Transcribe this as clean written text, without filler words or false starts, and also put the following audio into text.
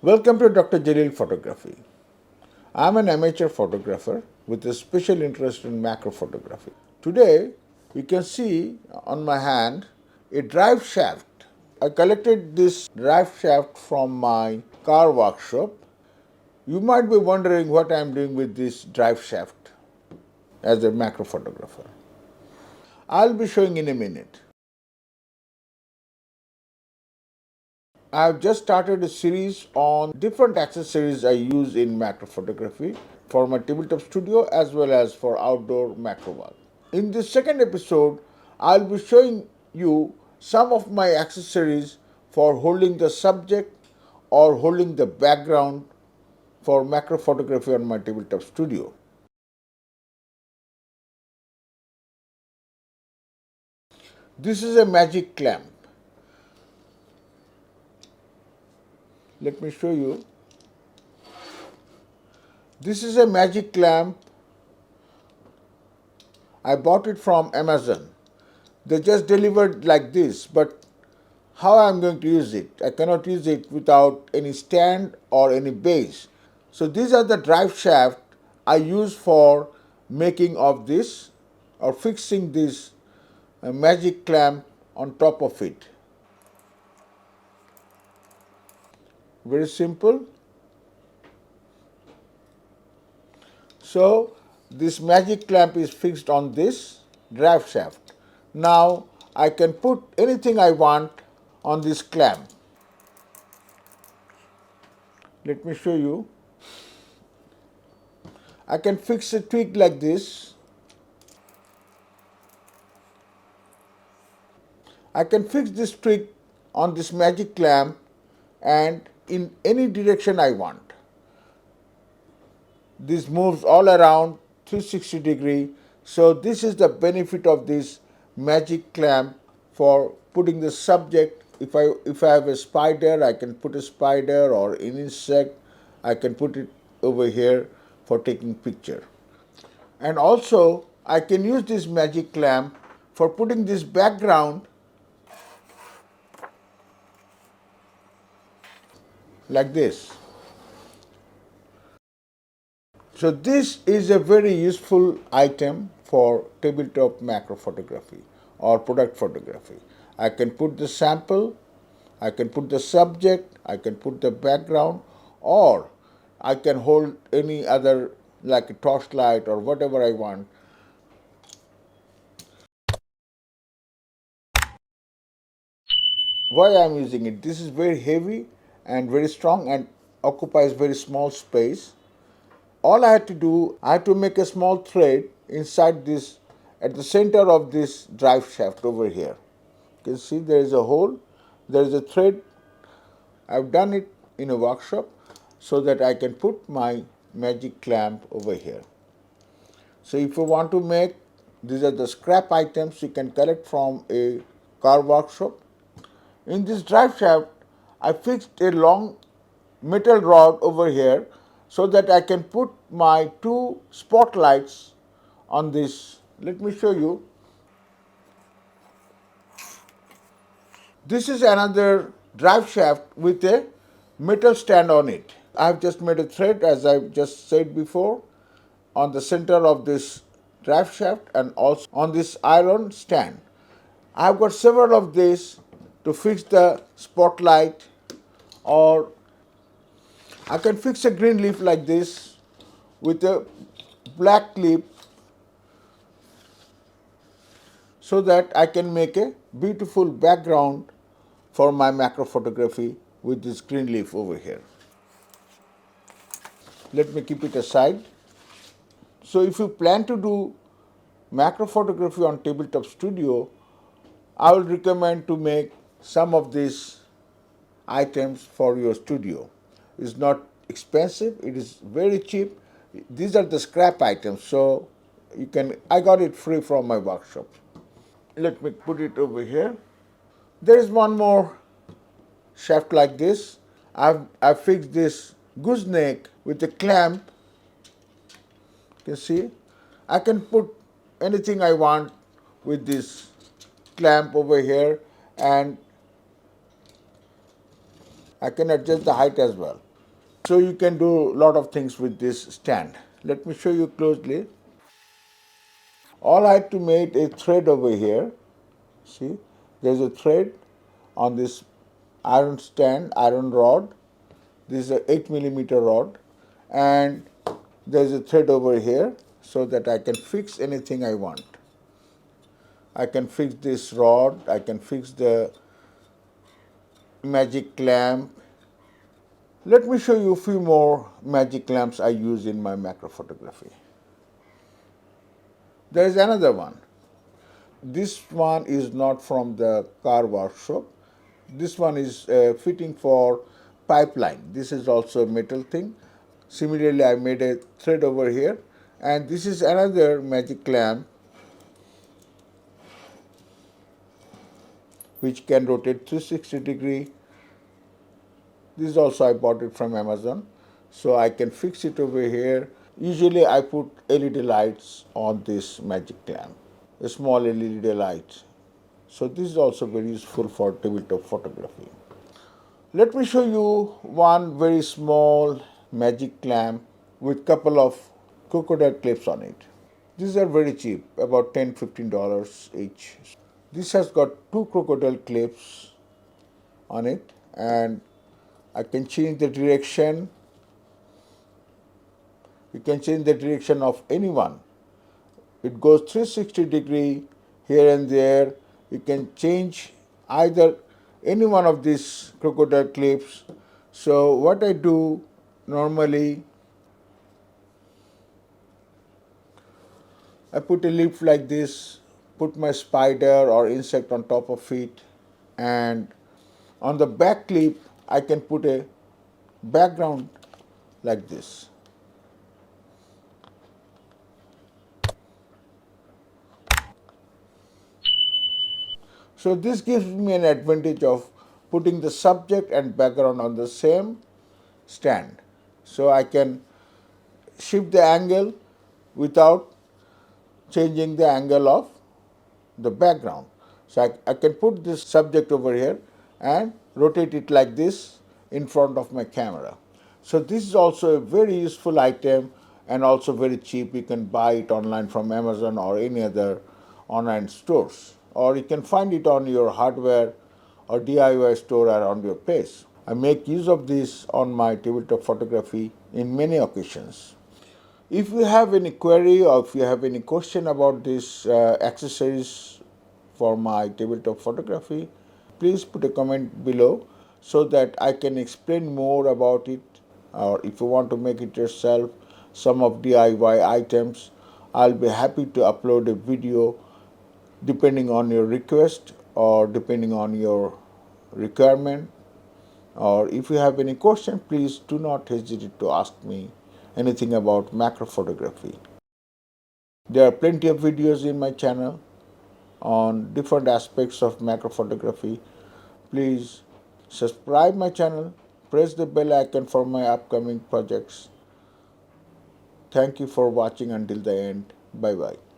Welcome to Dr. JALIL Photography. I am an amateur photographer with a special interest in macro photography. Today, you can see on my hand a drive shaft. I collected this drive shaft from my car workshop. You might be wondering what I am doing with this drive shaft as a macro photographer. I'll be showing in a minute. I have just started a series on different accessories I use in macro photography for my tabletop studio as well as for outdoor macro work. In this second episode, I'll be showing you some of my accessories for holding the subject or holding the background for macro photography on my tabletop studio. This is a magic clamp. Let me show you. This is a magic clamp. I bought it from Amazon. They just delivered like this, but how I am going to use it? I cannot use it without any stand or any base. So these are the drive shaft I use for making of this or fixing this magic clamp on top of it. Very simple. So this magic clamp is fixed on this drive shaft. Now I can put anything I want on this clamp. Let me show you. I can fix a twig like this. I can fix this twig on this magic clamp and in any direction I want. This moves all around 360 degree. So this is the benefit of this magic clamp for putting the subject. If I have a spider, I can put a spider, or an insect, I can put it over here for taking picture. And also I can use this magic clamp for putting this background like this. So this is a very useful item for tabletop macro photography or product photography. I can put the sample, I can put the subject, I can put the background, or I can hold any other like a torchlight or whatever I want. Why I am using it? This is very heavy and very strong and occupies very small space. All I had to do, I had to make a small thread inside this, at the center of this drive shaft over here. You can see there is a hole, there is a thread. I've done it in a workshop so that I can put my magic clamp over here. So if you want to make, these are the scrap items you can collect from a car workshop. In this drive shaft, I fixed a long metal rod over here so that I can put my two spotlights on this. Let me show you. This is another drive shaft with a metal stand on it. I have just made a thread, as I just said before, on the center of this drive shaft and also on this iron stand. I have got several of these to fix the spotlight, or I can fix a green leaf like this with a black clip so that I can make a beautiful background for my macro photography with this green leaf over here. Let me keep it aside. So if you plan to do macro photography on tabletop studio, I will recommend to make some of these items for your studio. It's not expensive, it is very cheap. These are the scrap items, so you can, I got it free from my workshop. Let me put it over here. There is one more shaft like this. I've fixed this gooseneck with a clamp. You can see. I can put anything I want with this clamp over here, and I can adjust the height as well. So you can do a lot of things with this stand. Let me show you closely. All I had to make a thread over here. See, there's a thread on this iron stand, iron rod. This is a 8 mm rod, and there's a thread over here so that I can fix anything I want. I can fix this rod, I can fix the magic lamp. Let me show you a few more magic lamps I use in my macro photography. There is another one. This one is not from the car workshop. This one is fitting for pipeline. This is also a metal thing. Similarly, I made a thread over here, and this is another magic lamp which can rotate 360-degree. This also I bought it from Amazon, so I can fix it over here. Usually I put LED lights on this magic lamp, a small LED light. So this is also very useful for tabletop photography. Let me show you one very small magic lamp with couple of crocodile clips on it. These are very cheap, about $10–15 each. This has got two crocodile clips on it, and I can change the direction. You can change the direction of anyone. It goes 360-degree here and there. You can change either any one of these crocodile clips. So what I do normally, I put a leaf like this, put my spider or insect on top of it, and on the back clip I can put a background like this. So this gives me an advantage of putting the subject and background on the same stand. So I can shift the angle without changing the angle of the background. So I can put this subject over here and rotate it like this in front of my camera. So this is also a very useful item and also very cheap. You can buy it online from Amazon or any other online stores, or you can find it on your hardware or DIY store around your place. I make use of this on my tabletop photography in many occasions. If you have any query or if you have any question about these accessories for my tabletop photography, please put a comment below so that I can explain more about it. Or if you want to make it yourself, some of DIY items, I'll be happy to upload a video depending on your request or depending on your requirement. Or if you have any question, please do not hesitate to ask me anything about macro photography. There are plenty of videos in my channel on different aspects of macro photography. Please subscribe my channel, press the bell icon for my upcoming projects. Thank you for watching until the end. Bye bye.